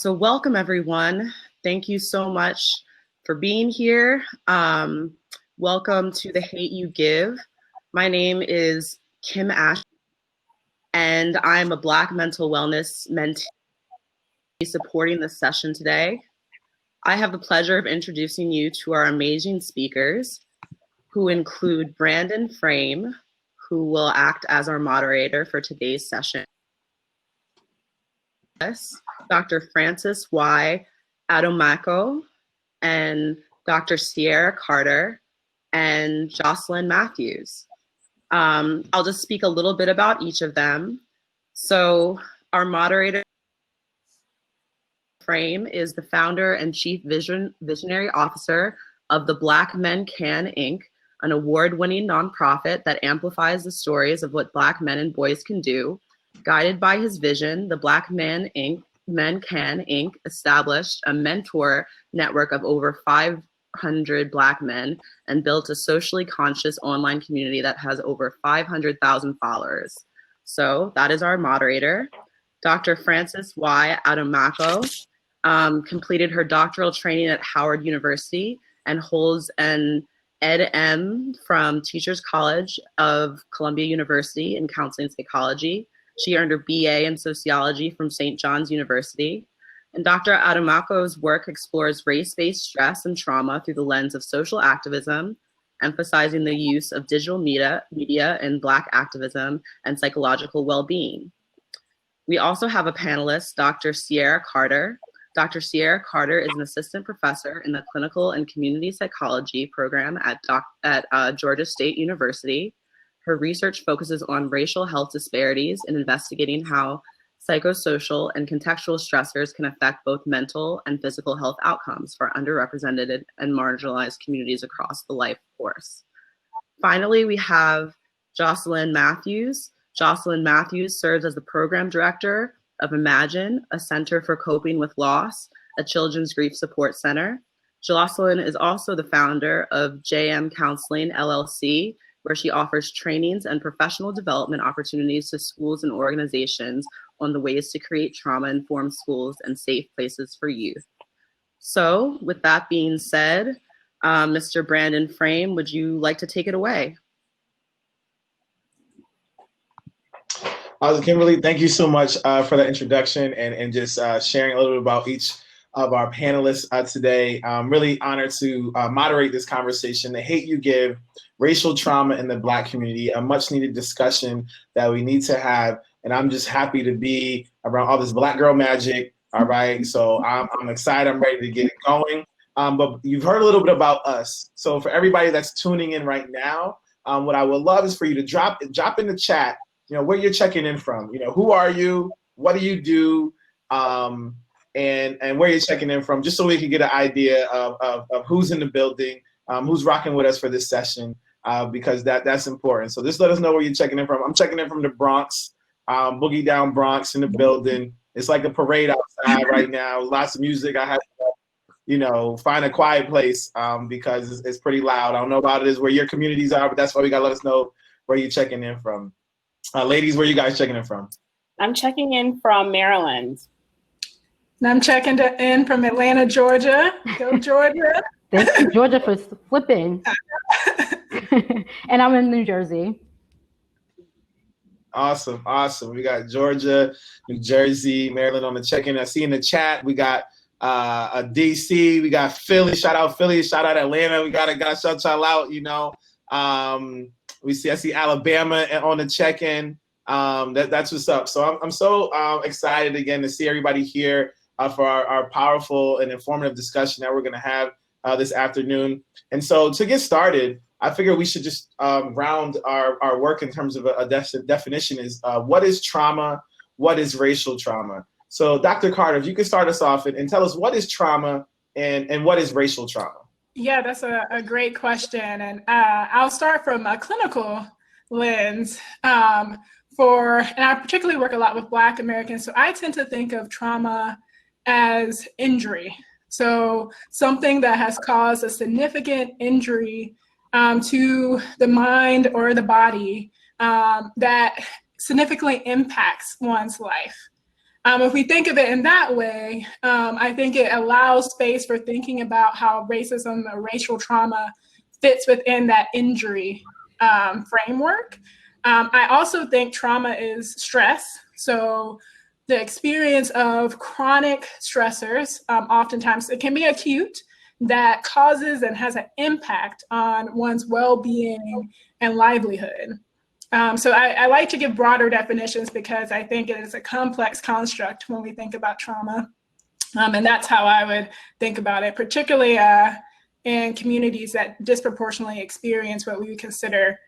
So welcome everyone. Thank you so much for being here. Welcome to The Hate You Give. My name is Kim Ash, and I'm a Black mental wellness mentee supporting this session today. I have the pleasure of introducing you to our amazing speakers, who include Brandon Frame, who will act as our moderator for today's session. Dr. Frances Y. Adomako, and Dr. Sierra Carter, and Jacelyn Matthews. I'll just speak a little bit about each of them. So our moderator, Frame, is the founder and chief visionary officer of TheBlackManCan, Inc., an award-winning nonprofit that amplifies the stories of what Black men and boys can do. Guided by his vision, TheBlackManCan, Inc. established a mentor network of over 500 Black men and built a socially conscious online community that has over 500,000 followers. So that is our moderator. Dr. Frances Y. Adomako completed her doctoral training at Howard University and holds an Ed.M. from Teachers College of Columbia University in counseling psychology. She earned her BA in sociology from St. John's University. And Dr. Adomako's work explores race-based stress and trauma through the lens of social activism, emphasizing the use of digital media in Black activism and psychological well-being. We also have a panelist, Dr. Sierra Carter. Dr. Sierra Carter is an assistant professor in the clinical and community psychology program at Georgia State University. Her research focuses on racial health disparities and investigating how psychosocial and contextual stressors can affect both mental and physical health outcomes for underrepresented and marginalized communities across the life course. Finally, we have Jacelyn Matthews. Jacelyn Matthews serves as the program director of Imagine, a center for coping with loss, a children's grief support center. Jacelyn is also the founder of JM Counseling, LLC, where she offers trainings and professional development opportunities to schools and organizations on the ways to create trauma-informed schools and safe places for youth. So with that being said, Mr. Brandon Frame, would you like to take it away? Kimberly, thank you so much for that introduction and just sharing a little bit about each of our panelists today. I'm really honored to moderate this conversation, The Hate You Give, Racial Trauma in the Black Community, a much needed discussion that we need to have. And I'm just happy to be around all this Black girl magic, all right? So I'm excited, I'm ready to get it going. But you've heard a little bit about us. So for everybody that's tuning in right now, what I would love is for you to drop in the chat, where you're checking in from. Who are you? What do you do? And where you're checking in from, just so we can get an idea of who's in the building, who's rocking with us for this session, because that's important. So just let us know where you're checking in from. I'm checking in from the Bronx, Boogie Down Bronx in the building. It's like a parade outside right now. Lots of music. I have to, find a quiet place because it's pretty loud. I don't know about it is where your communities are, but that's why we gotta let us know where you're checking in from. Ladies, where you guys checking in from? I'm checking in from Maryland. And I'm checking in from Atlanta, Georgia. Go Georgia. Thank you, Georgia, for flipping. And I'm in New Jersey. Awesome. We got Georgia, New Jersey, Maryland on the check-in. I see in the chat we got a DC, we got Philly. Shout out Philly, shout out Atlanta. We gotta shout y'all out. I see Alabama on the check-in. That's what's up. So I'm so excited again to see everybody here for our powerful and informative discussion that we're going to have this afternoon. And so to get started, I figure we should just round our work in terms of a definition is what is trauma? What is racial trauma? So Dr. Carter, if you could start us off and tell us what is trauma and what is racial trauma? Yeah, that's a great question. And I'll start from a clinical lens. And I particularly work a lot with Black Americans. So I tend to think of trauma as injury. So something that has caused a significant injury to the mind or the body that significantly impacts one's life. If we think of it in that way, I think it allows space for thinking about how racism or racial trauma fits within that injury framework. I also think trauma is stress. So the experience of chronic stressors, oftentimes it can be acute, that causes and has an impact on one's well-being and livelihood. So I like to give broader definitions because I think it is a complex construct when we think about trauma. And that's how I would think about it, particularly in communities that disproportionately experience what we would consider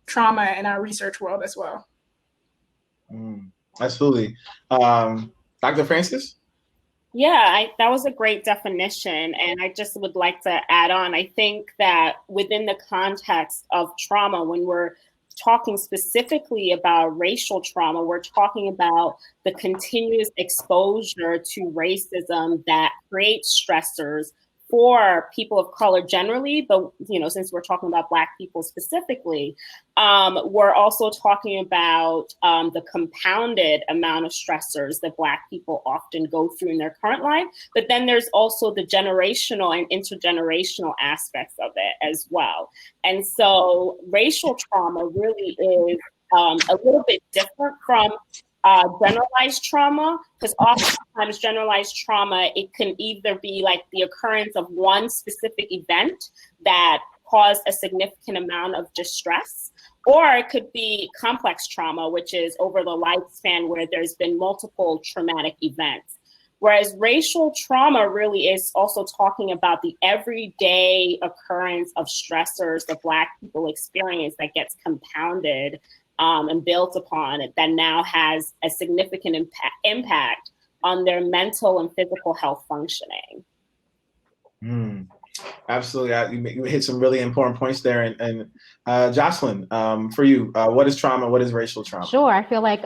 trauma in our research world as well. Absolutely. Dr. Francis? Yeah, that was a great definition. And I just would like to add on, I think that within the context of trauma, when we're talking specifically about racial trauma, we're talking about the continuous exposure to racism that creates stressors for people of color generally, but since we're talking about Black people specifically, we're also talking about the compounded amount of stressors that Black people often go through in their current life. But then there's also the generational and intergenerational aspects of it as well. And so racial trauma really is a little bit different from generalized trauma, because oftentimes generalized trauma, it can either be like the occurrence of one specific event that caused a significant amount of distress, or it could be complex trauma, which is over the lifespan where there's been multiple traumatic events. Whereas racial trauma really is also talking about the everyday occurrence of stressors that Black people experience that gets compounded and built upon it, that now has a significant impact on their mental and physical health functioning. Absolutely. You hit some really important points there. And Jacelyn, for you, what is trauma? What is racial trauma? Sure. I feel like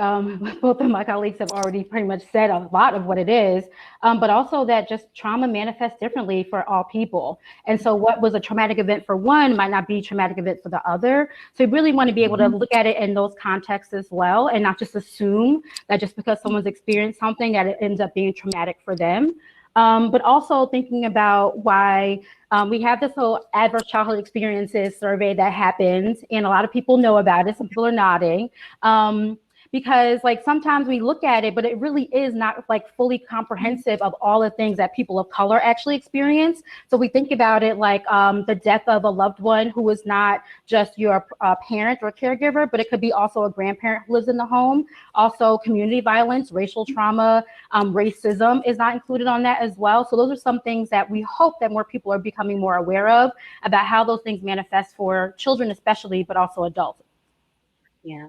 both of my colleagues have already pretty much said a lot of what it is, but also that just trauma manifests differently for all people. And so what was a traumatic event for one might not be a traumatic event for the other. So you really want to be able to look at it in those contexts as well, and not just assume that just because someone's experienced something that it ends up being traumatic for them. But also thinking about why we have this whole adverse childhood experiences survey that happens, and a lot of people know about it. Some people are nodding. Because like sometimes we look at it, but it really is not like fully comprehensive of all the things that people of color actually experience. So we think about it like the death of a loved one who is not just your parent or caregiver, but it could be also a grandparent who lives in the home. Also community violence, racial trauma, racism is not included on that as well. So those are some things that we hope that more people are becoming more aware of about how those things manifest for children especially, but also adults. Yeah.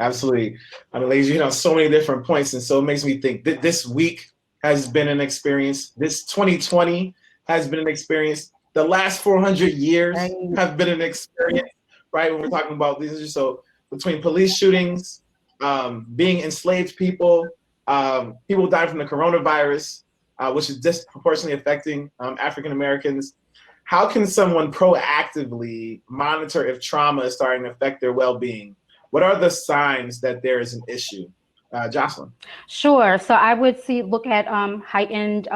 Absolutely. I mean, ladies, you hit on so many different points, and so it makes me think that this week has been an experience. This 2020 has been an experience. The last 400 years have been an experience, right? When we're talking about these issues, so between police shootings, being enslaved people, people dying from the coronavirus, which is disproportionately affecting African Americans. How can someone proactively monitor if trauma is starting to affect their well-being? What are the signs that there is an issue? Jacelyn? Sure. So I would look at heightened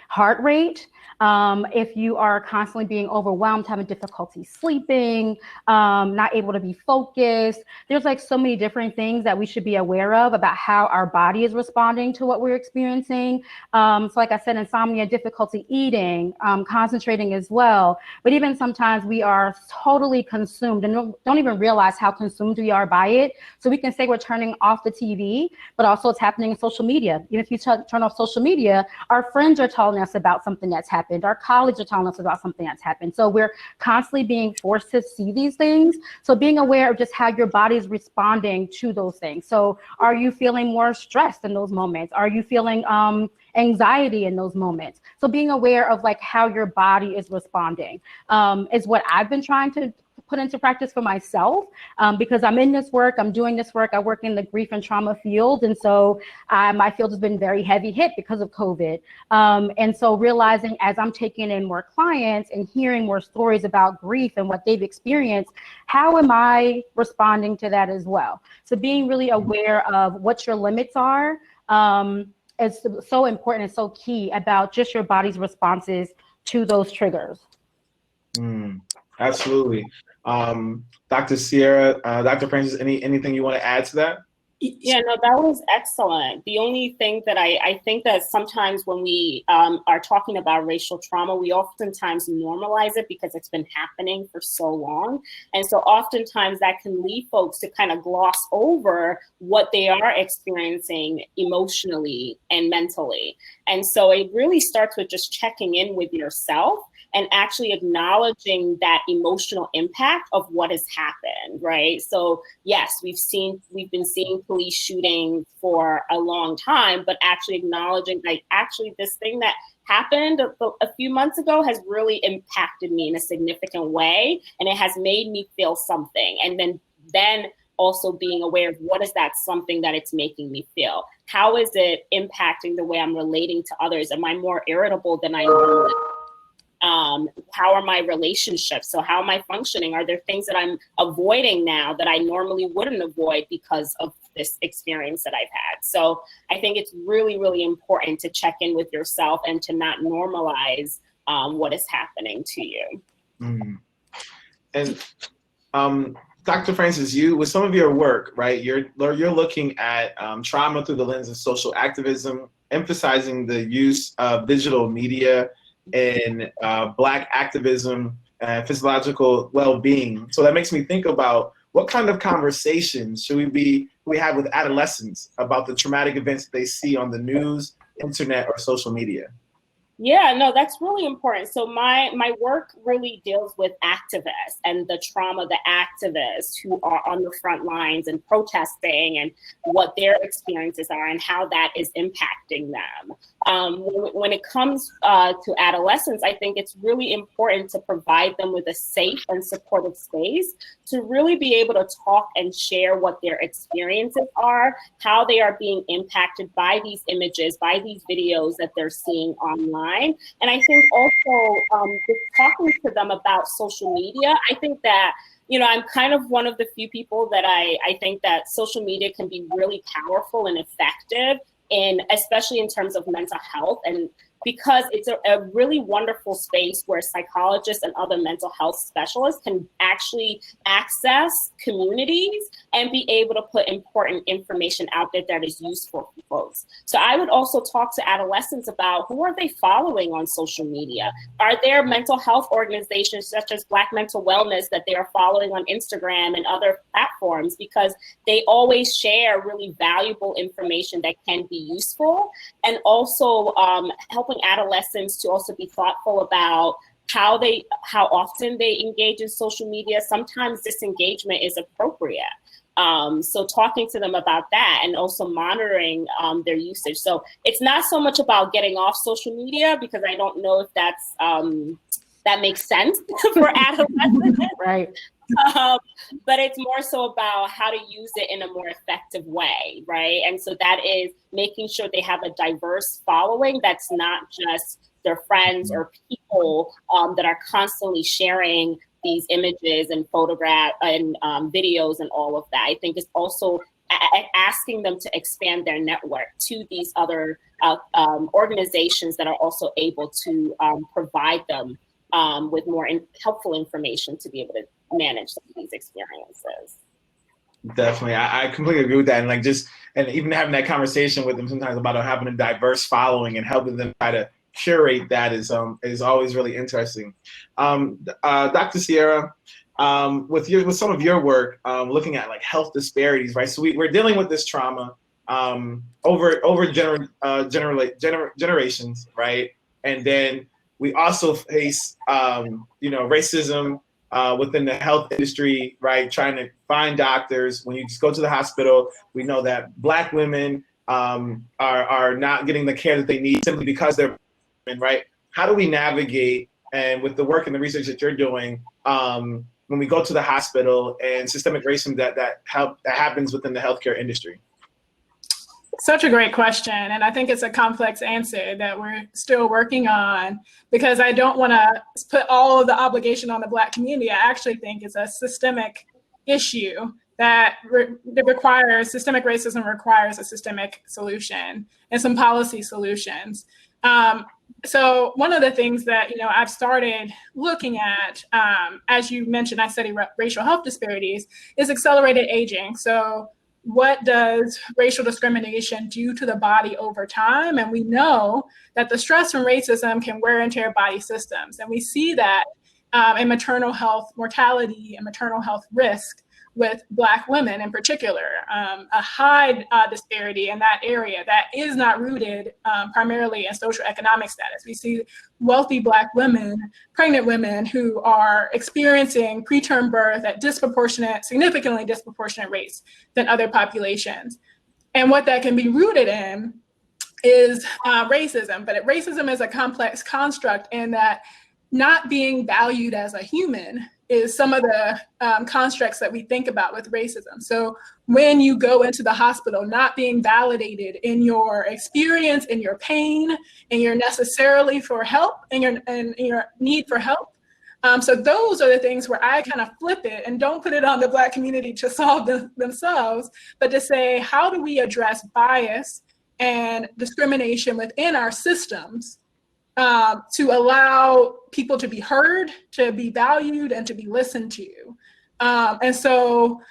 heart rate. If you are constantly being overwhelmed, having difficulty sleeping, not able to be focused, there's like so many different things that we should be aware of about how our body is responding to what we're experiencing. So like I said, insomnia, difficulty eating, concentrating as well. But even sometimes we are totally consumed and don't even realize how consumed we are by it. So we can say we're turning off the TV, but also it's happening in social media. Even if you turn off social media, our friends are telling us about something that's happened. Our colleagues are telling us about something that's happened. So we're constantly being forced to see these things. So being aware of just how your body is responding to those things. So are you feeling more stressed in those moments? Are you feeling anxiety in those moments? So being aware of like how your body is responding is what I've been trying to put into practice for myself, because I'm in this work, I'm doing this work. I work in the grief and trauma field. And so my field has been very heavy hit because of COVID. And so realizing as I'm taking in more clients and hearing more stories about grief and what they've experienced, how am I responding to that as well? So being really aware of what your limits are is so important and so key about just your body's responses to those triggers. Absolutely. Dr. Sierra, Dr. Francis, anything you want to add to that? Yeah, no, that was excellent. The only thing that I think that sometimes when we are talking about racial trauma, we oftentimes normalize it because it's been happening for so long. And so oftentimes that can lead folks to kind of gloss over what they are experiencing emotionally and mentally. And so it really starts with just checking in with yourself and actually acknowledging that emotional impact of what has happened, right? So yes, we've been seeing police shootings for a long time, but actually acknowledging like actually this thing that happened a few months ago has really impacted me in a significant way, and it has made me feel something. And then also being aware of what is that something that it's making me feel? How is it impacting the way I'm relating to others? Am I more irritable than I normally am? How are my relationships? So how am I functioning? Are there things that I'm avoiding now that I normally wouldn't avoid because of this experience that I've had? So I think it's really, really important to check in with yourself and to not normalize what is happening to you. And Dr. Francis, you, with some of your work, right, you're looking at trauma through the lens of social activism, emphasizing the use of digital media and Black activism and physiological well-being. So that makes me think about what kind of conversations should we have with adolescents about the traumatic events that they see on the news, internet, or social media? Yeah, no, that's really important. So my work really deals with activists and the trauma, the activists who are on the front lines and protesting and what their experiences are and how that is impacting them. When it comes to adolescents, I think it's really important to provide them with a safe and supportive space to really be able to talk and share what their experiences are, how they are being impacted by these images, by these videos that they're seeing online. And I think also just talking to them about social media, I think that, you know, I'm kind of one of the few people that I think that social media can be really powerful and effective, especially in terms of mental health, and because it's a really wonderful space where psychologists and other mental health specialists can actually access communities and be able to put important information out there that is useful for folks. So I would also talk to adolescents about who are they following on social media? Are there mental health organizations such as Black Mental Wellness that they are following on Instagram and other platforms? Because they always share really valuable information that can be useful, and also helping adolescents to also be thoughtful about how often they engage in social media. Sometimes disengagement is appropriate. So talking to them about that and also monitoring their usage. So it's not so much about getting off social media, because I don't know if that's that makes sense for adolescents. Right. But it's more so about how to use it in a more effective way, right? And so that is making sure they have a diverse following that's not just their friends or people that are constantly sharing these images and photographs and videos and all of that. I think it's also asking them to expand their network to these other organizations that are also able to provide them with more helpful information to be able to manage some of these experiences. Definitely. I completely agree with that. And even having that conversation with them sometimes about having a diverse following and helping them try to curate that is always really interesting. Dr. Sierra, with some of your work, looking at like health disparities, right? So we're dealing with this trauma over generations, right? And then we also face racism within the health industry, right? Trying to find doctors. When you just go to the hospital, we know that Black women are not getting the care that they need simply because they're women, right? How do we navigate, and with the work and the research that you're doing, when we go to the hospital and systemic racism that happens within the healthcare industry? Such a great question. And I think it's a complex answer that we're still working on, because I don't want to put all of the obligation on the Black community. I actually think it's a systemic issue that requires, systemic racism requires a systemic solution and some policy solutions. So one of the things that, you know, I've started looking at, as you mentioned, I study racial health disparities, is accelerated aging. So what does racial discrimination do to the body over time? And we know that the stress from racism can wear and tear body systems. And we see that in maternal health mortality and maternal health risk with Black women in particular, a high disparity in that area that is not rooted primarily in socioeconomic status. We see wealthy Black women, pregnant women who are experiencing preterm birth at significantly disproportionate rates than other populations. And what that can be rooted in is racism, but racism is a complex construct in that not being valued as a human is some of the constructs that we think about with racism. So when you go into the hospital, not being validated in your experience, in your pain, and your necessarily for help, and your need for help. So those are the things where I kind of flip it and don't put it on the Black community to solve themselves, but to say, how do we address bias and discrimination within our systems to allow people to be heard, to be valued, and to be listened to. And so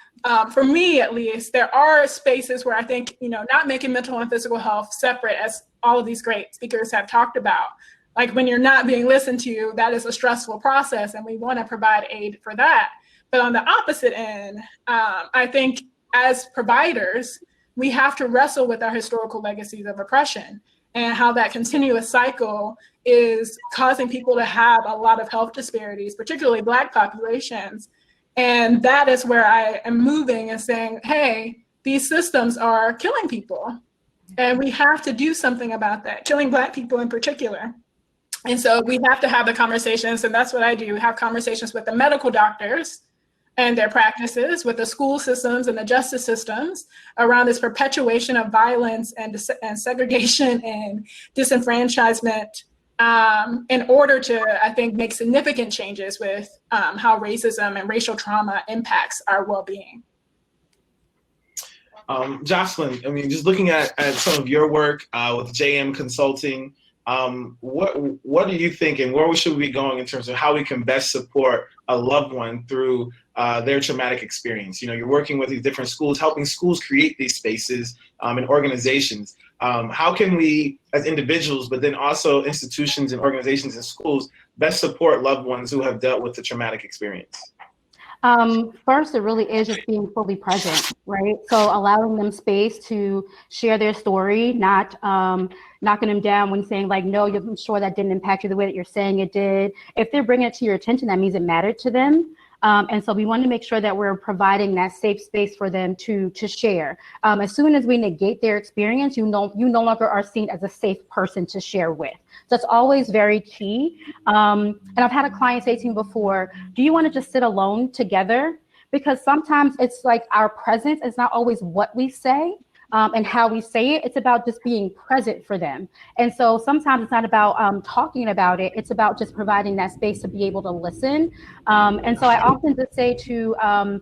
for me, at least, there are spaces where I think, you know, not making mental and physical health separate, as all of these great speakers have talked about. Like when you're not being listened to, that is a stressful process, and we want to provide aid for that. But on the opposite end, I think as providers, we have to wrestle with our historical legacies of oppression and how that continuous cycle is causing people to have a lot of health disparities, particularly Black populations. And that is where I am moving and saying, hey, these systems are killing people, and we have to do something about that, killing Black people in particular. And so we have to have the conversations, and that's what I do, have conversations with the medical doctors and their practices, with the school systems and the justice systems around this perpetuation of violence and segregation and disenfranchisement in order to, I think, make significant changes with how racism and racial trauma impacts our well-being. Jacelyn, I mean, just looking at some of your work with JM Consulting, what do you think, and where should we be going in terms of how we can best support a loved one through their traumatic experience? You know, you're working with these different schools, helping schools create these spaces and organizations. How can we, as individuals, but then also institutions and organizations and schools, best support loved ones who have dealt with the traumatic experience? First, it really is just being fully present, right? So allowing them space to share their story, not knocking them down when saying like, no, I'm sure that didn't impact you the way that you're saying it did. If they're bringing it to your attention, that means it mattered to them. And so we want to make sure that we're providing that safe space for them to share. As soon as we negate their experience, you no longer are seen as a safe person to share with. So that's always very key. And I've had a client say to me before, do you want to just sit alone together? Because sometimes it's like our presence is not always what we say. And how we say it, it's about just being present for them. And so sometimes it's not about talking about it, it's about just providing that space to be able to listen. And so I often just say to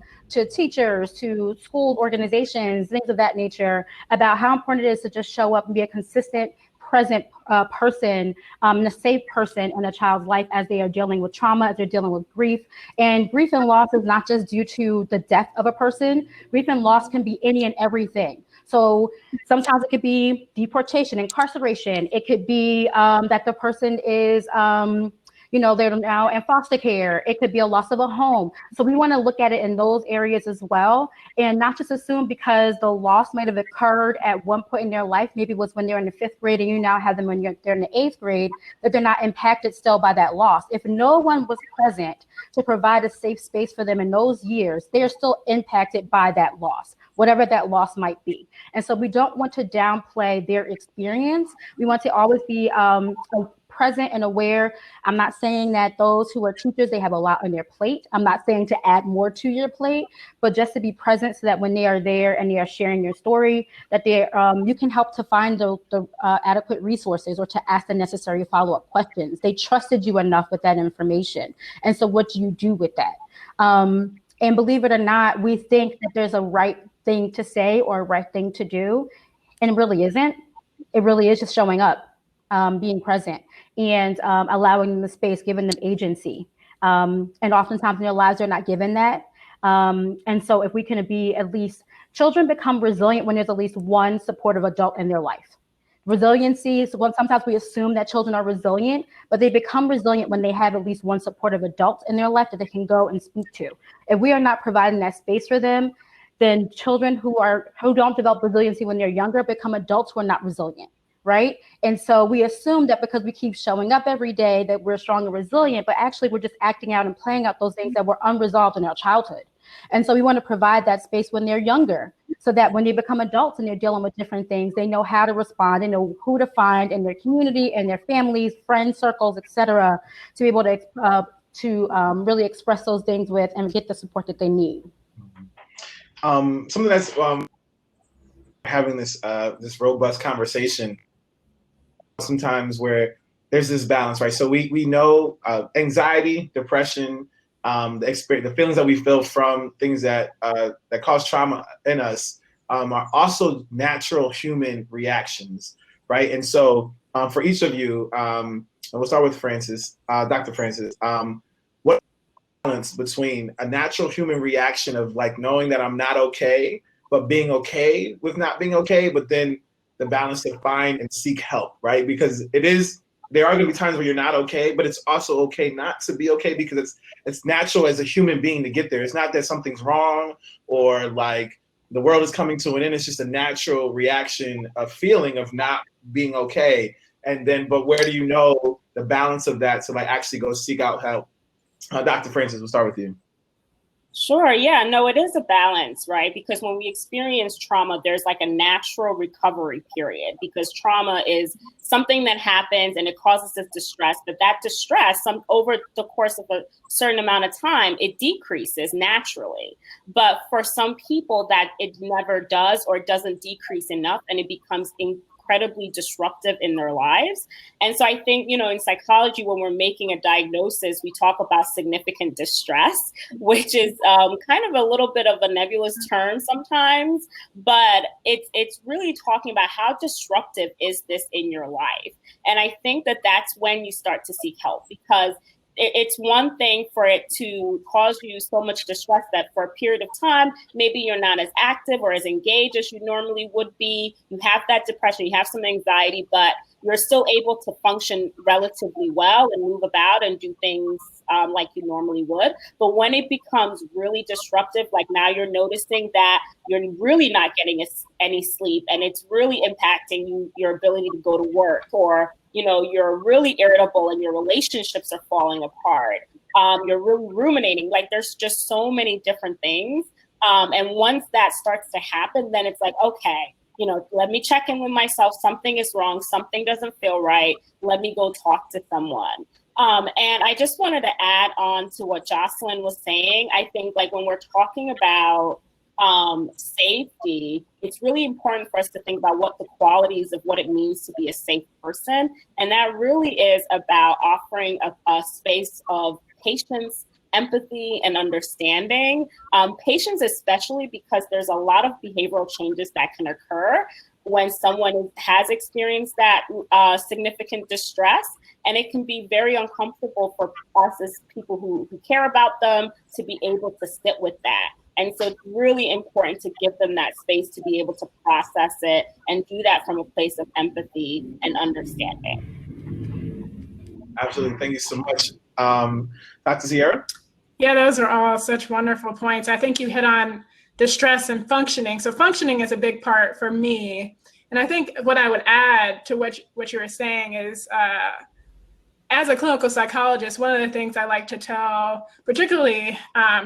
teachers, to school organizations, things of that nature, about how important it is to just show up and be a consistent, present person, and a safe person in a child's life as they are dealing with trauma, as they're dealing with grief. And grief and loss is not just due to the death of a person. Grief and loss can be any and everything. So sometimes it could be deportation, incarceration. It could be that the person is, they're now in foster care. It could be a loss of a home. So we want to look at it in those areas as well, and not just assume because the loss might have occurred at one point in their life, maybe it was when they're in the 5th grade and you now have them when they're in the 8th grade, that they're not impacted still by that loss. If no one was present to provide a safe space for them in those years, they are still impacted by that loss, whatever that loss might be. And so we don't want to downplay their experience. We want to always be present and aware. I'm not saying that those who are teachers, they have a lot on their plate. I'm not saying to add more to your plate, but just to be present so that when they are there and they are sharing your story, that they you can help to find the adequate resources or to ask the necessary follow-up questions. They trusted you enough with that information. And so what do you do with that? And believe it or not, we think that there's a right thing to say or a right thing to do, and it really isn't. It really is just showing up, being present, and allowing them the space, giving them agency. And oftentimes in their lives, they're not given that. And so if we can be at least, children become resilient when there's at least one supportive adult in their life. Resiliency, so sometimes we assume that children are resilient, but they become resilient when they have at least one supportive adult in their life that they can go and speak to. If we are not providing that space for them, then children who don't develop resiliency when they're younger become adults who are not resilient, right? And so we assume that because we keep showing up every day that we're strong and resilient, but actually we're just acting out and playing out those things that were unresolved in our childhood. And so we want to provide that space when they're younger, so that when they become adults and they're dealing with different things, they know how to respond, they know who to find in their community and their families, friend circles, et cetera, to be able to really express those things with and get the support that they need. Something that's having this robust conversation sometimes where there's this balance, right? So we know anxiety, depression, the feelings that we feel from things that cause trauma in us are also natural human reactions, right? And so for each of you, and we'll start with Francis, Dr. Francis, what balance between a natural human reaction of like knowing that I'm not okay, but being okay with not being okay, but then the balance to find and seek help, right? Because there are going to be times where you're not okay, but it's also okay not to be okay, because it's natural as a human being to get there. It's not that something's wrong or like the world is coming to an end. It's just a natural reaction, a feeling of not being okay. And then, but where do you know the balance of that to like actually go seek out help? Dr. Francis, we'll start with you. Sure. Yeah, no, it is a balance, right? Because when we experience trauma, there's like a natural recovery period, because trauma is something that happens and it causes us distress. But that distress, over the course of a certain amount of time, it decreases naturally. But for some people, that it never does, or it doesn't decrease enough, and it becomes incredibly disruptive in their lives. And so I think, in psychology, when we're making a diagnosis, we talk about significant distress, which is kind of a little bit of a nebulous term sometimes, but it's really talking about how disruptive is this in your life. And I think that that's when you start to seek help, because it's one thing for it to cause you so much distress that for a period of time, maybe you're not as active or as engaged as you normally would be. You have that depression, you have some anxiety, but you're still able to function relatively well and move about and do things like you normally would. But when it becomes really disruptive, like now you're noticing that you're really not getting any sleep, and it's really impacting your ability to go to work, or you're really irritable and your relationships are falling apart. You're really ruminating. Like there's just so many different things. And once that starts to happen, then it's like, okay, let me check in with myself. Something is wrong. Something doesn't feel right. Let me go talk to someone. And I just wanted to add on to what Jacelyn was saying. I think like when we're talking about safety, it's really important for us to think about what the qualities of what it means to be a safe person. And that really is about offering a space of patience, empathy, and understanding. Patience, especially because there's a lot of behavioral changes that can occur when someone has experienced that significant distress. And it can be very uncomfortable for us as people who care about them to be able to sit with that. And so it's really important to give them that space to be able to process it and do that from a place of empathy and understanding. Absolutely. Thank you so much. Dr. Sierra? Yeah, those are all such wonderful points. I think you hit on distress and functioning. So functioning is a big part for me. And I think what I would add to what you were saying is, as a clinical psychologist, one of the things I like to tell, particularly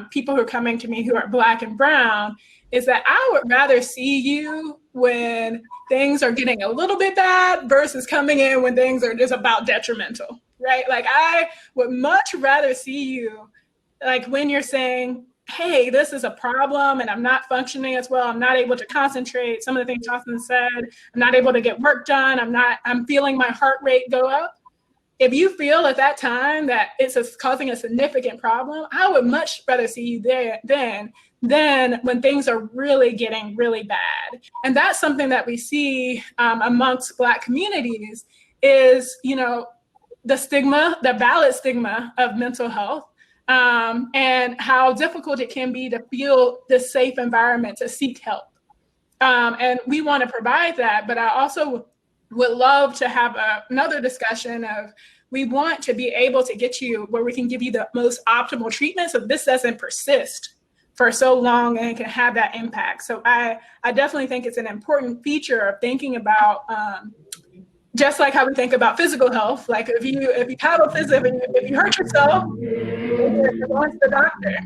people who are coming to me who are Black and brown, is that I would rather see you when things are getting a little bit bad versus coming in when things are just about detrimental, right? Like I would much rather see you like when you're saying, hey, this is a problem and I'm not functioning as well. I'm not able to concentrate. Some of the things Jacelyn said, I'm not able to get work done. I'm feeling my heart rate go up. If you feel at that time that it's causing a significant problem, I would much rather see you there than when things are really getting really bad. And that's something that we see amongst Black communities is, you know, the stigma, the valid stigma of mental health, and how difficult it can be to feel this safe environment to seek help. And we want to provide that, but I also would love to have another discussion of we want to be able to get you where we can give you the most optimal treatment so this doesn't persist for so long and can have that impact. So I definitely think it's an important feature of thinking about just like how we think about physical health. Like if you have a if you hurt yourself, you're going to the doctor,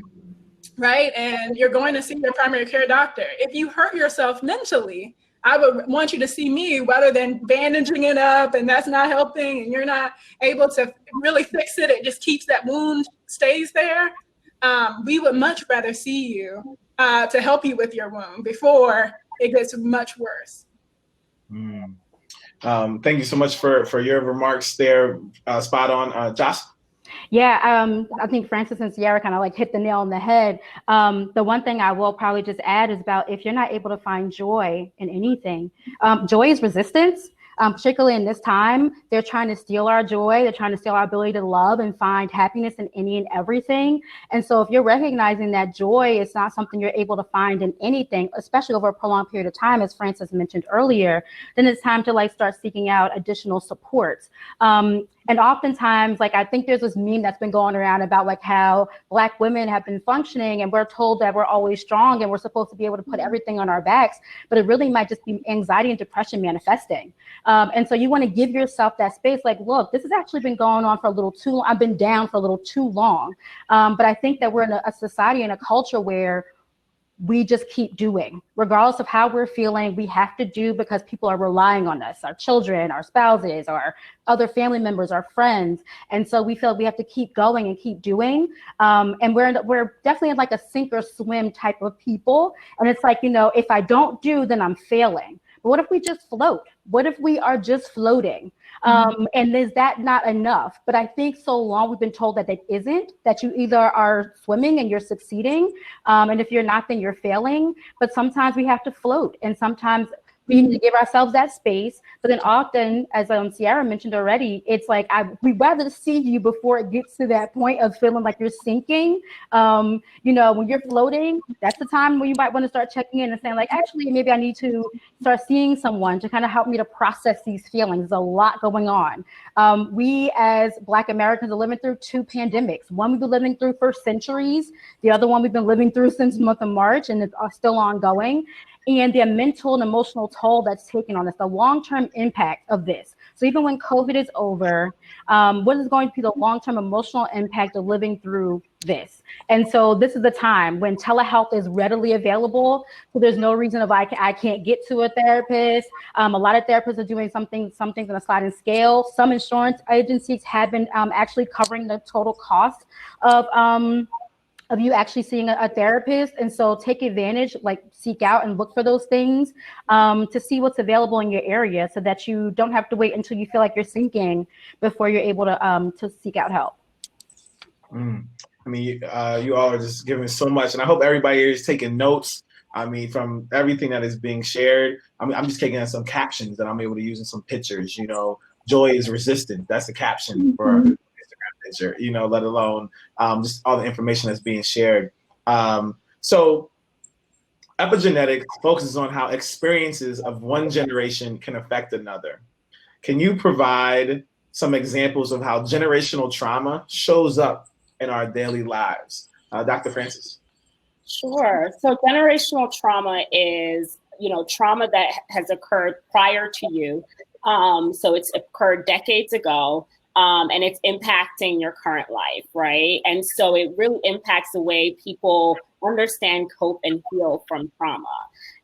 right? And you're going to see your primary care doctor. If you hurt yourself mentally, I would want you to see me rather than bandaging it up and that's not helping and you're not able to really fix it. It just keeps that wound stays there. We would much rather see you to help you with your wound before it gets much worse. Thank you so much for your remarks there. Spot on. Josh? Yeah, I think Francis and Sierra kind of like hit the nail on the head. The one thing I will probably just add is about if you're not able to find joy in anything, joy is resistance. Particularly in this time, they're trying to steal our joy. They're trying to steal our ability to love and find happiness in any and everything. And so if you're recognizing that joy is not something you're able to find in anything, especially over a prolonged period of time, as Francis mentioned earlier, then it's time to like start seeking out additional supports. And oftentimes, like, I think there's this meme that's been going around about like how Black women have been functioning and we're told that we're always strong and we're supposed to be able to put everything on our backs, but it really might just be anxiety and depression manifesting. And so you want to give yourself that space, like, look, this has actually been going on for a little too long. I've been down for a little too long. But I think that we're in a society and a culture where we just keep doing, regardless of how we're feeling. We have to do because people are relying on us, our children, our spouses, our other family members, our friends. And so we feel like we have to keep going and keep doing. And we're definitely in like a sink or swim type of people. And it's like, you know, if I don't do, then I'm failing. But what if we just float? What if we are just floating? And is that not enough? But I think so long we've been told that it isn't, that you either are swimming and you're succeeding, and if you're not, then you're failing. But sometimes we have to float, and sometimes we need to give ourselves that space. But then often, as Sierra mentioned already, it's like we'd rather see you before it gets to that point of feeling like you're sinking. You know, when you're floating, that's the time when you might want to start checking in and saying like, actually, maybe I need to start seeing someone to kind of help me to process these feelings. There's a lot going on. We as Black Americans are living through two pandemics. One we've been living through for centuries. The other one we've been living through since the month of March, and it's still ongoing. And the mental and emotional toll that's taken on us, the long-term impact of this. So even when COVID is over, what is going to be the long-term emotional impact of living through this? And so this is the time when telehealth is readily available. So there's no reason of I can't get to a therapist. A lot of therapists are doing some things on a sliding scale. Some insurance agencies have been actually covering the total cost of you actually seeing a therapist. And so take advantage, like seek out and look for those things to see what's available in your area so that you don't have to wait until you feel like you're sinking before you're able to seek out help. I mean, you all are just giving so much, and I hope everybody here is taking notes. I mean, from everything that is being shared, I'm just taking some captions that I'm able to use in some pictures. You know, joy is resistant. That's the caption for Instagram picture. You know, let alone just all the information that's being shared. So epigenetics focuses on how experiences of one generation can affect another. Can you provide some examples of how generational trauma shows up in our daily lives? Dr. Francis. Sure. So generational trauma is, trauma that has occurred prior to you. So it's occurred decades ago, and it's impacting your current life, right? And so it really impacts the way people understand, cope, and heal from trauma.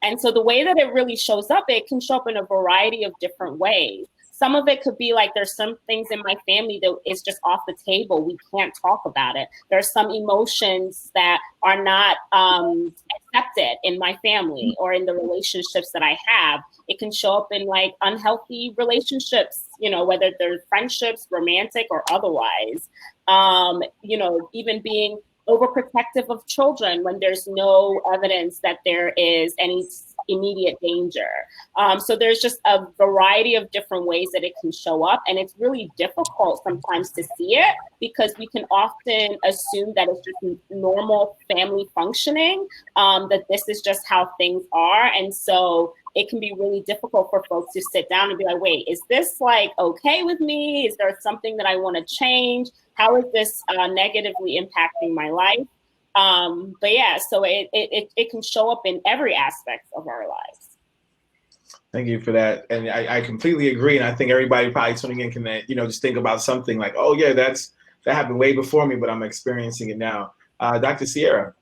And so the way that it really shows up, it can show up in a variety of different ways. Some of it could be like, there's some things in my family that is just off the table. We can't talk about it. There's some emotions that are not accepted in my family or in the relationships that I have. It can show up in like unhealthy relationships, you know, whether they're friendships, romantic or otherwise. You know, even being overprotective of children when there's no evidence that there is any immediate danger. So there's just a variety of different ways that it can show up. And it's really difficult sometimes to see it because we can often assume that it's just normal family functioning, that this is just how things are. And so it can be really difficult for folks to sit down and be like, wait, is this like okay with me? Is there something that I want to change? How is this negatively impacting my life? But yeah, so it can show up in every aspect of our lives. Thank you for that. And I completely agree. And I think everybody probably tuning in can, you know, just think about something like, oh yeah, that happened way before me, but I'm experiencing it now. Dr. Sierra.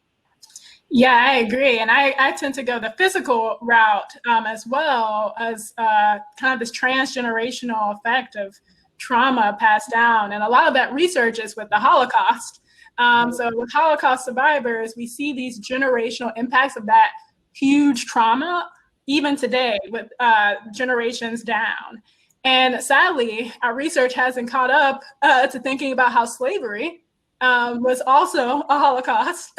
Yeah, I agree. And I tend to go the physical route as well as kind of this transgenerational effect of trauma passed down. And a lot of that research is with the Holocaust. So with Holocaust survivors, we see these generational impacts of that huge trauma, even today with generations down. And sadly, our research hasn't caught up to thinking about how slavery was also a Holocaust,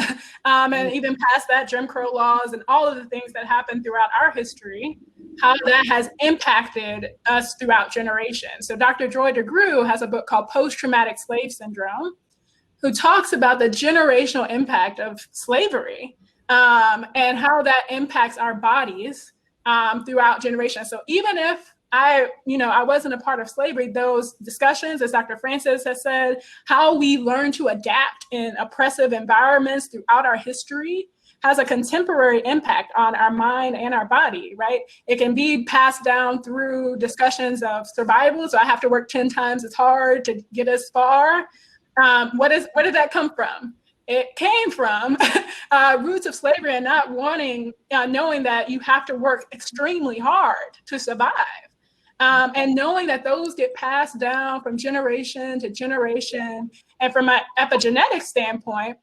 and even past that, Jim Crow laws and all of the things that happened throughout our history, how that has impacted us throughout generations. So Dr. Joy DeGruy has a book called Post-Traumatic Slave Syndrome, who talks about the generational impact of slavery and how that impacts our bodies throughout generations. So even if I wasn't a part of slavery, those discussions, as Dr. Francis has said, how we learn to adapt in oppressive environments throughout our history has a contemporary impact on our mind and our body, right? It can be passed down through discussions of survival. So I have to work 10 times as hard to get as far. Where did that come from? It came from roots of slavery and not wanting, knowing that you have to work extremely hard to survive. And knowing that those get passed down from generation to generation. And from an epigenetic standpoint,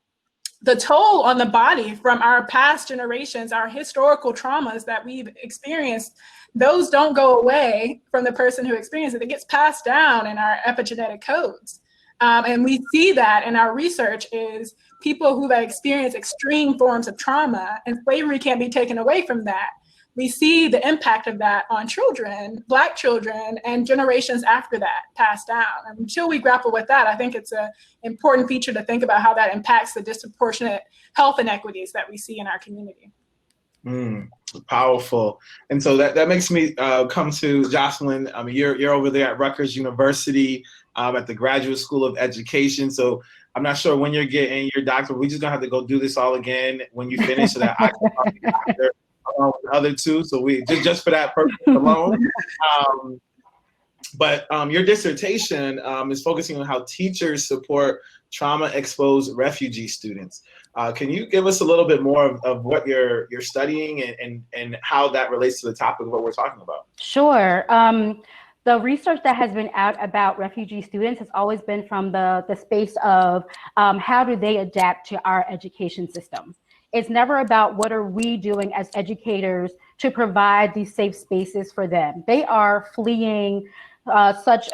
the toll on the body from our past generations, our historical traumas that we've experienced, those don't go away from the person who experienced it. It gets passed down in our epigenetic codes. And we see that in our research is people who have experienced extreme forms of trauma, and slavery can't be taken away from that. We see the impact of that on children, Black children, and generations after that passed down. And until we grapple with that, I think it's an important feature to think about how that impacts the disproportionate health inequities that we see in our community. Powerful. And so that makes me come to Jacelyn. I mean, you're over there at Rutgers University at the Graduate School of Education. So I'm not sure when you're getting your doctorate. We're just gonna have to go do this all again when you finish, so that I can talk to you after along with the other two. So we just for that purpose alone. But your dissertation is focusing on how teachers support trauma-exposed refugee students. Can you give us a little bit more of what you're studying and how that relates to the topic of what we're talking about? Sure. The research that has been out about refugee students has always been from the space of how do they adapt to our education system. It's never about what are we doing as educators to provide these safe spaces for them. They are fleeing such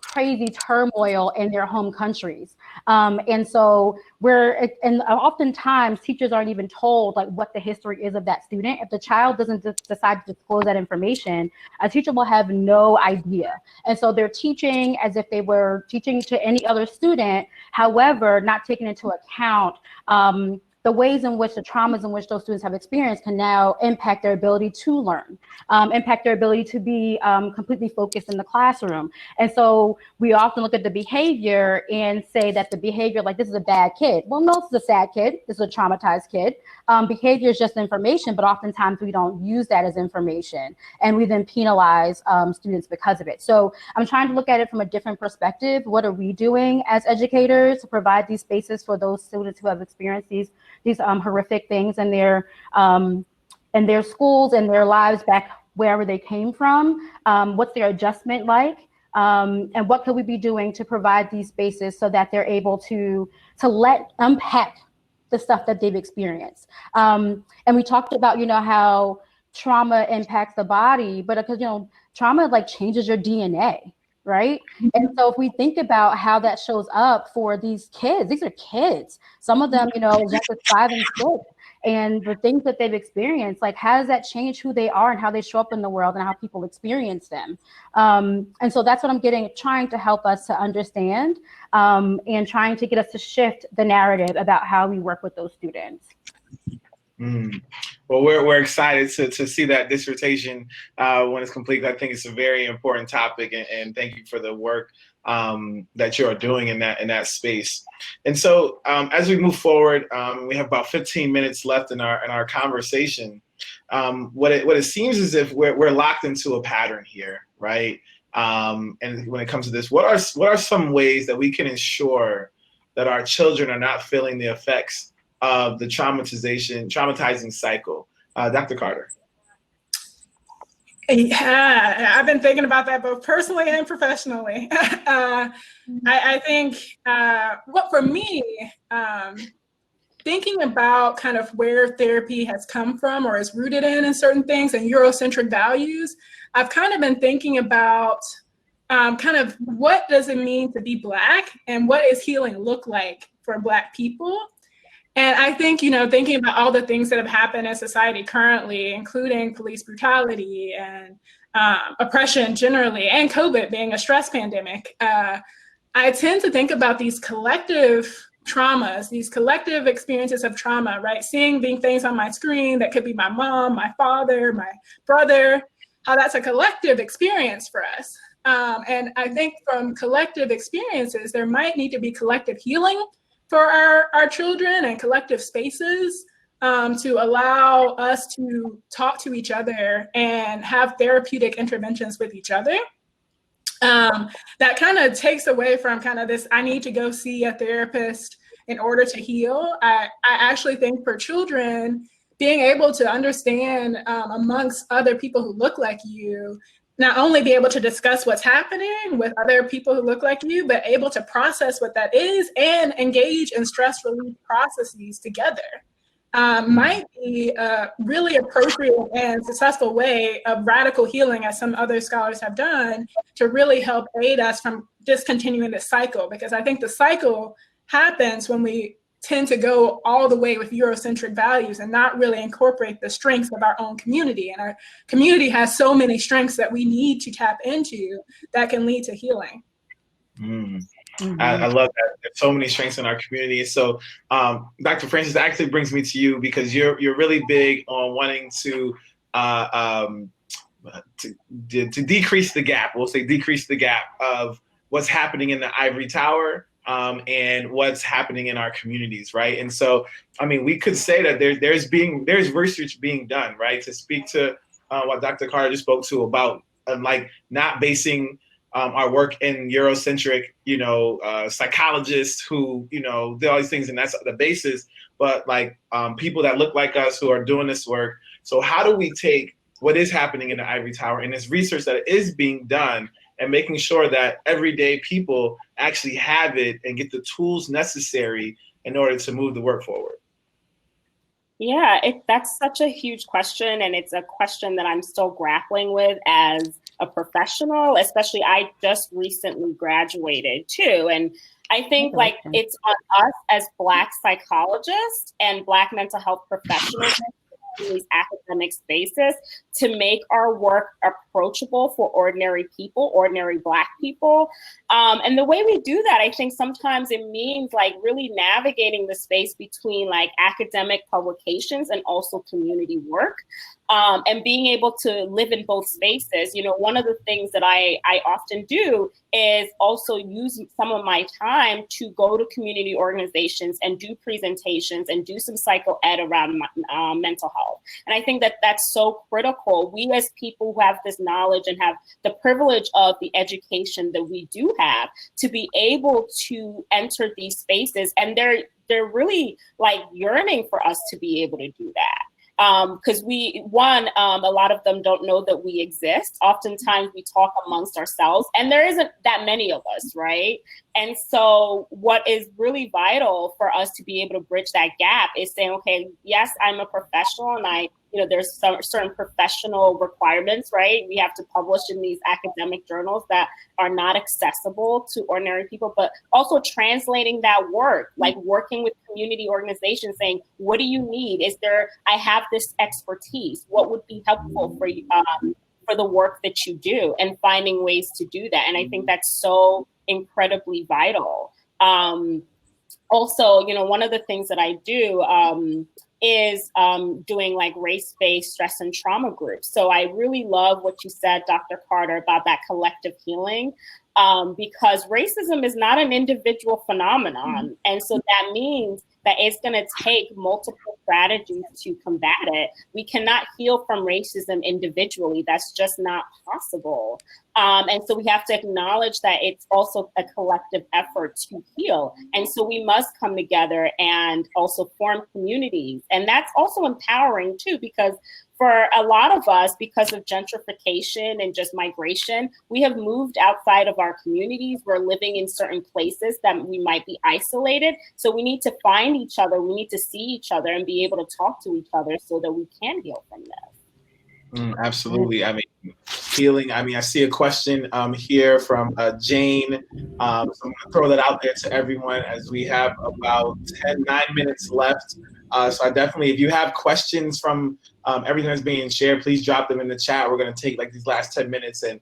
crazy turmoil in their home countries. And so oftentimes teachers aren't even told like what the history is of that student. If the child doesn't decide to disclose that information, a teacher will have no idea. And so they're teaching as if they were teaching to any other student, however, not taking into account the ways in which the traumas in which those students have experienced can now impact their ability to learn, impact their ability to be completely focused in the classroom. And so we often look at the behavior and say that the behavior, like this is a bad kid. Well, no, this is a sad kid. This is a traumatized kid. Behavior is just information, but oftentimes we don't use that as information. And we then penalize students because of it. So I'm trying to look at it from a different perspective. What are we doing as educators to provide these spaces for those students who have experienced these horrific things in their in their schools and their lives back wherever they came from. What's their adjustment like? And what could we be doing to provide these spaces so that they're able to unpack the stuff that they've experienced. And we talked about, how trauma impacts the body, but because, trauma like changes your DNA, right? And so if we think about how that shows up for these kids, these are kids, some of them, as young as 5 and 6, and the things that they've experienced, like how does that change who they are and how they show up in the world and how people experience them? And so that's what I'm trying to help us to understand, and trying to get us to shift the narrative about how we work with those students. Well, we're excited to see that dissertation when it's complete. I think it's a very important topic, and thank you for the work that you are doing in that space. And so as we move forward, we have about 15 minutes left in our conversation. What it seems as if we're locked into a pattern here, right? And when it comes to this, what are some ways that we can ensure that our children are not feeling the effects of the traumatizing cycle? Dr. Carter. Yeah, I've been thinking about that both personally and professionally. I think for me, thinking about kind of where therapy has come from or is rooted in certain things and Eurocentric values, I've kind of been thinking about kind of what does it mean to be Black and what does healing look like for Black people? And I think, thinking about all the things that have happened in society currently, including police brutality and oppression generally, and COVID being a stress pandemic, I tend to think about these collective traumas, these collective experiences of trauma, right? Seeing things on my screen that could be my mom, my father, my brother, how that's a collective experience for us. And I think from collective experiences, there might need to be collective healing for our children and collective spaces to allow us to talk to each other and have therapeutic interventions with each other. That kind of takes away from kind of this, I need to go see a therapist in order to heal. I actually think for children, being able to understand amongst other people who look like you, not only be able to discuss what's happening with other people who look like you, but able to process what that is and engage in stress relief processes together might be a really appropriate and successful way of radical healing, as some other scholars have done, to really help aid us from discontinuing the cycle. Because I think the cycle happens when we tend to go all the way with Eurocentric values and not really incorporate the strengths of our own community. And our community has so many strengths that we need to tap into that can lead to healing. I love that. There's so many strengths in our community. So Dr. Francis, actually brings me to you because you're really big on wanting to decrease the gap. We'll say decrease the gap of what's happening in the ivory tower and what's happening in our communities, right? And so, I mean, we could say that there's research being done, right? To speak to what Dr. Carter just spoke to about like not basing our work in Eurocentric, psychologists who, do all these things, and that's the basis, but like people that look like us who are doing this work. So how do we take what is happening in the ivory tower and this research that is being done and making sure that everyday people actually have it and get the tools necessary in order to move the work forward? Yeah, that's such a huge question, and it's a question that I'm still grappling with as a professional, especially I just recently graduated too. And I think like it's on us as Black psychologists and Black mental health professionals in these academic spaces to make our work approachable for ordinary people, ordinary Black people. And the way we do that, I think sometimes it means like really navigating the space between like academic publications and also community work. And being able to live in both spaces. One of the things that I often do is also use some of my time to go to community organizations and do presentations and do some psycho ed around mental health. And I think that that's so critical. We as people who have this knowledge and have the privilege of the education that we do have to be able to enter these spaces, and they're really like yearning for us to be able to do that. Because a lot of them don't know that we exist. Oftentimes we talk amongst ourselves, and there isn't that many of us, right? And so what is really vital for us to be able to bridge that gap is saying, okay, yes, I'm a professional, and there's some certain professional requirements, right? We have to publish in these academic journals that are not accessible to ordinary people, but also translating that work, like working with community organizations, saying, what do you need? I have this expertise. What would be helpful for you, for the work that you do, and finding ways to do that. And I think that's so incredibly vital. Also, one of the things that I do is doing like race-based stress and trauma groups. So I really love what you said, Dr. Carter, about that collective healing, because racism is not an individual phenomenon. And so that means that it's going to take multiple strategies to combat it. We cannot heal from racism individually. That's just not possible. And so we have to acknowledge that it's also a collective effort to heal. And so we must come together and also form communities. And that's also empowering too, because for a lot of us, because of gentrification and just migration, we have moved outside of our communities. We're living in certain places that we might be isolated. So we need to find each other. We need to see each other and be able to talk to each other so that we can heal from this. Absolutely. I mean, healing. I mean, I see a question here from Jane. So I'm going to throw that out there to everyone as we have about 9 minutes left. So I definitely, if you have questions from everything that's being shared, please drop them in the chat. We're going to take like these last 10 minutes and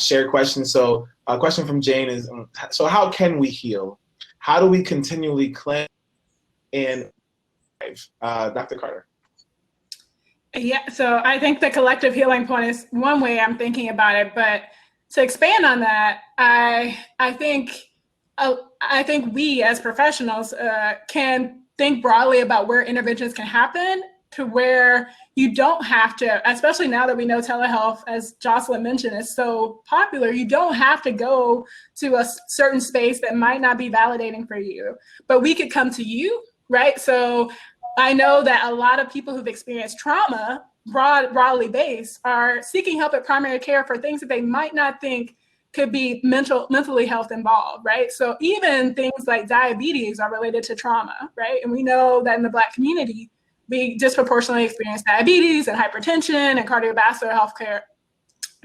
share questions. So a question from Jane is, so how can we heal? How do we continually cleanse and Dr. Carter? Yeah, so I think the collective healing point is one way I'm thinking about it, but to expand on that, I think we as professionals can think broadly about where interventions can happen, to where you don't have to, especially now that we know telehealth, as Jacelyn mentioned, is so popular, you don't have to go to a certain space that might not be validating for you, but we could come to you, right? So I know that a lot of people who've experienced trauma, broadly based, are seeking help at primary care for things that they might not think could be mentally health involved, right? So even things like diabetes are related to trauma, right? And we know that in the Black community, we disproportionately experience diabetes and hypertension and cardiovascular health care.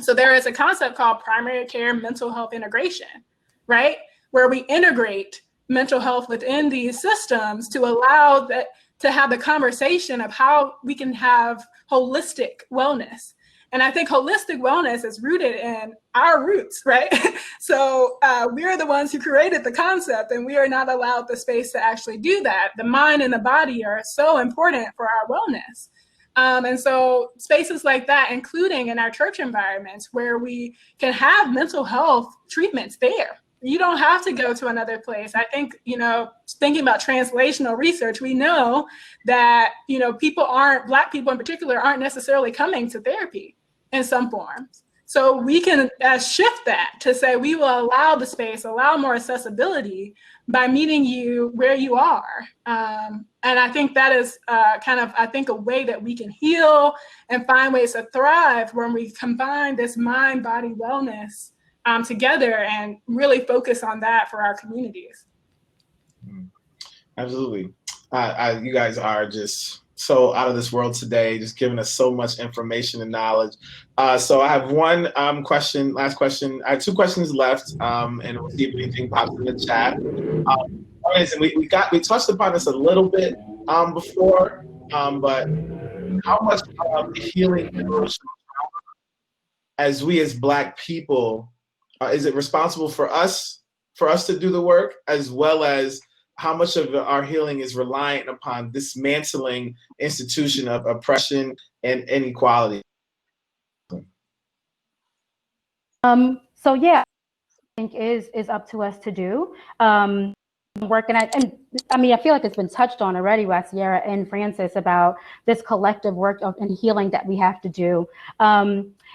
So there is a concept called primary care mental health integration, right? Where we integrate mental health within these systems to allow that to have the conversation of how we can have holistic wellness. And I think holistic wellness is rooted in our roots, right? So we're the ones who created the concept, and we are not allowed the space to actually do that. The mind and the body are so important for our wellness. And so spaces like that, including in our church environments, where we can have mental health treatments there. You don't have to go to another place. I think, thinking about translational research, we know that, Black people in particular, aren't necessarily coming to therapy in some forms. So we can shift that to say we will allow the space, allow more accessibility by meeting you where you are. And I think that is a way that we can heal and find ways to thrive when we combine this mind-body wellness together and really focus on that for our communities. Absolutely. You guys are just so out of this world today, just giving us so much information and knowledge. So I have one question, last question. I have 2 questions left, and we'll see if anything pops in the chat. We touched upon this a little bit before, but how much healing as we as Black people, is it responsible for us to do the work, as well as how much of our healing is reliant upon dismantling institution of oppression and inequality? So yeah, I think is up to us to do. working at, and I mean, I feel like it's been touched on already by Sierra and Francis about this collective work of and healing that we have to do.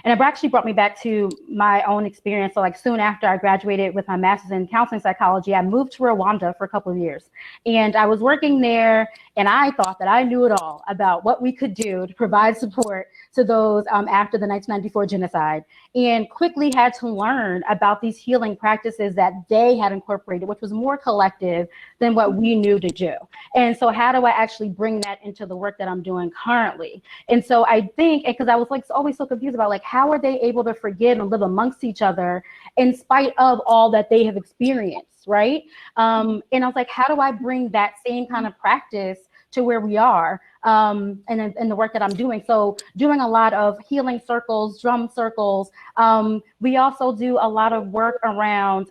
And it actually brought me back to my own experience. So like soon after I graduated with my master's in counseling psychology, I moved to Rwanda for a couple of years. And I was working there and I thought that I knew it all about what we could do to provide support to those after the 1994 genocide, and quickly had to learn about these healing practices that they had incorporated, which was more collective than what we knew to do. And so how do I actually bring that into the work that I'm doing currently? And so I think, because I was like always so confused about like, how are they able to forgive and live amongst each other in spite of all that they have experienced, right? And I was like, how do I bring that same kind of practice to where we are and in the work that I'm doing? So doing a lot of healing circles, drum circles. We also do a lot of work around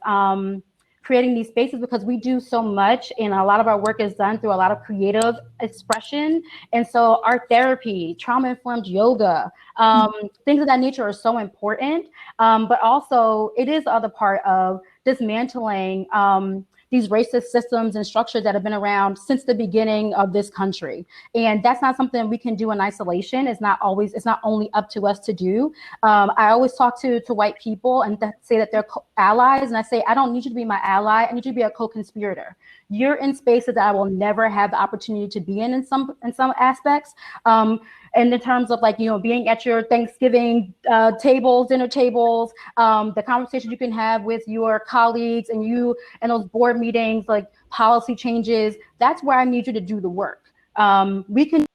creating these spaces because we do so much and a lot of our work is done through a lot of creative expression. And so art therapy, trauma-informed yoga, things of that nature are so important. But also it is the other part of dismantling these racist systems and structures that have been around since the beginning of this country. And that's not something we can do in isolation. It's not only up to us to do. I always talk to white people and say that they're allies. And I say, I don't need you to be my ally. I need you to be a co-conspirator. You're in spaces that I will never have the opportunity to be in some aspects. And in terms of like, being at your Thanksgiving tables, dinner tables, the conversations you can have with your colleagues and those board meetings, like policy changes, that's where I need you to do the work. We can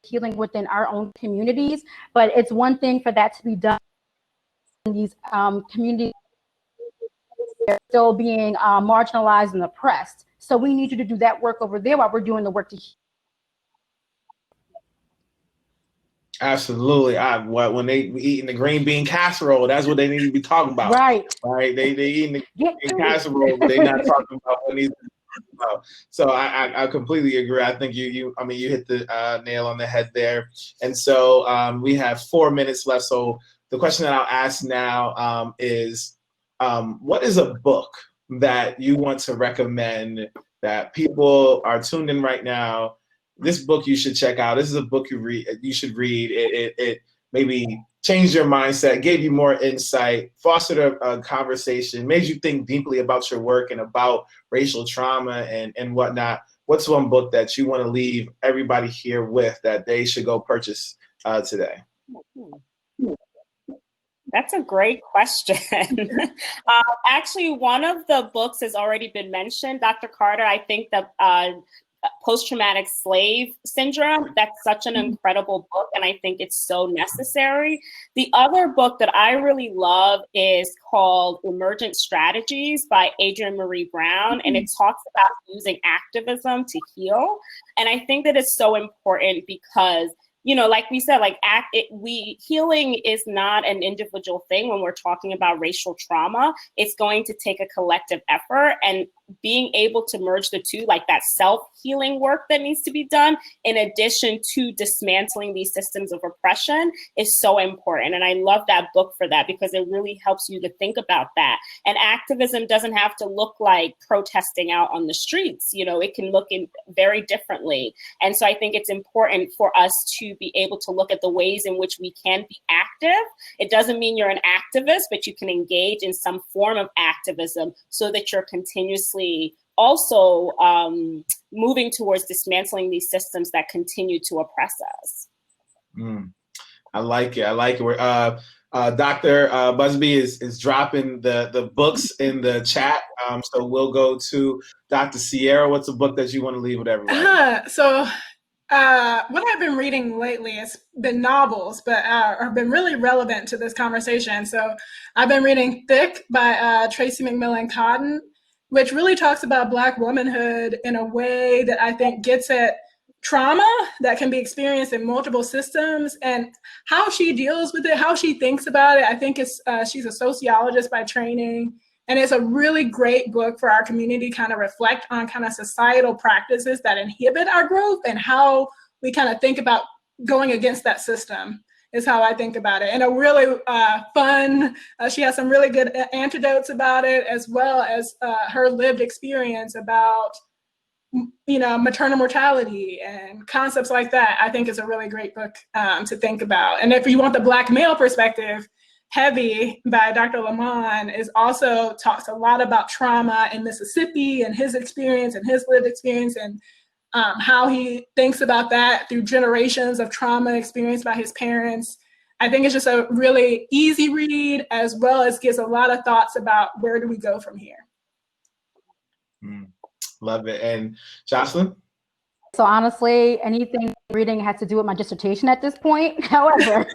healing within our own communities, but it's one thing for that to be done in these communities that are still being marginalized and oppressed. So we need you to do that work over there while we're doing the work to heal. Absolutely. When they eating the green bean casserole, that's what they need to be talking about. Right. They eating the green bean casserole, but they're not talking about what needs to be about. So I completely agree. I think you hit the nail on the head there. And so we have 4 minutes left. So the question that I'll ask now is, what is a book that you want to recommend that people are tuned in right now? This book you should check out. This is a book you should read. It maybe changed your mindset, gave you more insight, fostered a conversation, made you think deeply about your work and about racial trauma and whatnot. What's one book that you want to leave everybody here with that they should go purchase today? That's a great question. Actually, one of the books has already been mentioned, Dr. Carter. I think that Post-Traumatic Slave Syndrome, that's such an incredible book, and I think it's so necessary. The other book that I really love is called Emergent Strategies by Adrienne Maree Brown, and it talks about using activism to heal. And I think that it's so important because like we said, healing is not an individual thing when we're talking about racial trauma. It's going to take a collective effort, and being able to merge the two, like that self-healing work that needs to be done, in addition to dismantling these systems of oppression, is so important. And I love that book for that because it really helps you to think about that. And activism doesn't have to look like protesting out on the streets. It can look very differently. And so I think it's important for us to be able to look at the ways in which we can be active. It doesn't mean you're an activist, but you can engage in some form of activism so that you're continuously also moving towards dismantling these systems that continue to oppress us. I like it. Dr. Busby is dropping the books in the chat. So we'll go to Dr. Sierra. What's a book that you want to leave with everyone? So what I've been reading lately has been novels, but have been really relevant to this conversation. So I've been reading Thick by Tracy McMillan Cotton, which really talks about Black womanhood in a way that I think gets at trauma that can be experienced in multiple systems and how she deals with it, how she thinks about it. I think she's a sociologist by training, and it's a really great book for our community to kind of reflect on kind of societal practices that inhibit our growth and how we kind of think about going against that system. is how I think about it. And a really fun, she has some really good anecdotes about it, as well as her lived experience about, you know, maternal mortality and concepts like that. I think is a really great book to think about. And if you want the Black male perspective, Heavy by Dr. Lamont is also talks a lot about trauma in Mississippi and his experience and his lived experience, and how he thinks about that through generations of trauma experienced by his parents. I think it's just a really easy read, as well as gives a lot of thoughts about where do we go from here. Love it. And Jacelyn? So honestly, anything reading has to do with my dissertation at this point. However,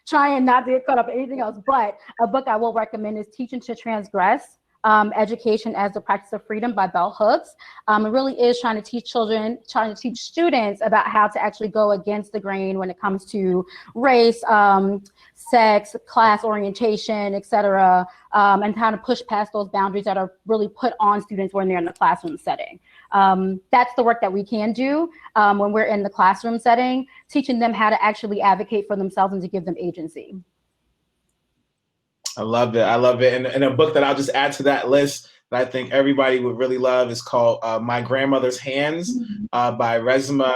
trying not to get caught up in anything else, but a book I will recommend is Teaching to Transgress, Education as the Practice of Freedom by Bell Hooks. It really is trying to teach students about how to actually go against the grain when it comes to race, sex, class orientation, etc., and how to push past those boundaries that are really put on students when they're in the classroom setting. That's the work that we can do when we're in the classroom setting, teaching them how to actually advocate for themselves and to give them agency. I love it. I love it. And a book that I'll just add to that list that I think everybody would really love is called My Grandmother's Hands by Resma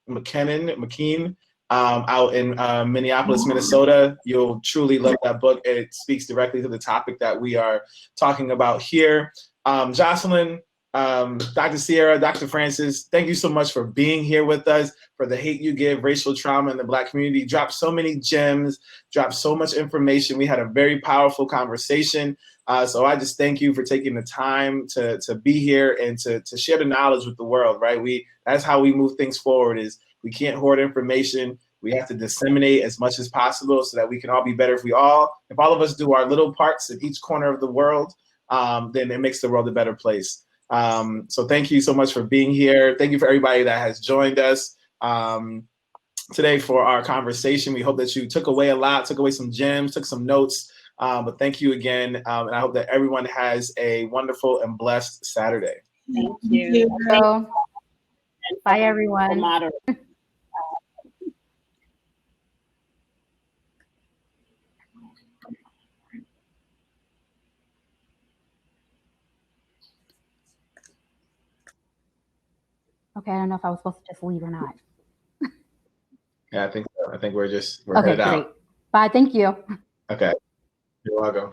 McKeen out in Minneapolis, Minnesota. You'll truly love that book. It speaks directly to the topic that we are talking about here. Jacelyn, Dr. Sierra, Dr. Francis, thank you so much for being here with us, for the hate you give, racial trauma in the Black community. Dropped so many gems, dropped so much information. We had a very powerful conversation. So I just thank you for taking the time to be here and to share the knowledge with the world, right? That's how we move things forward. Is we can't hoard information. We have to disseminate as much as possible so that we can all be better. If all of us do our little parts in each corner of the world, then it makes the world a better place. So thank you so much for being here. Thank you for everybody that has joined us today for our conversation. We hope that you took away a lot, took away some gems, took some notes. But thank you again. And I hope that everyone has a wonderful and blessed Saturday. Thank you. Bye, everyone. Okay, I don't know if I was supposed to just leave or not. Yeah, I think so. I think we're okay, headed great. out. Bye, thank you. Okay, you're welcome.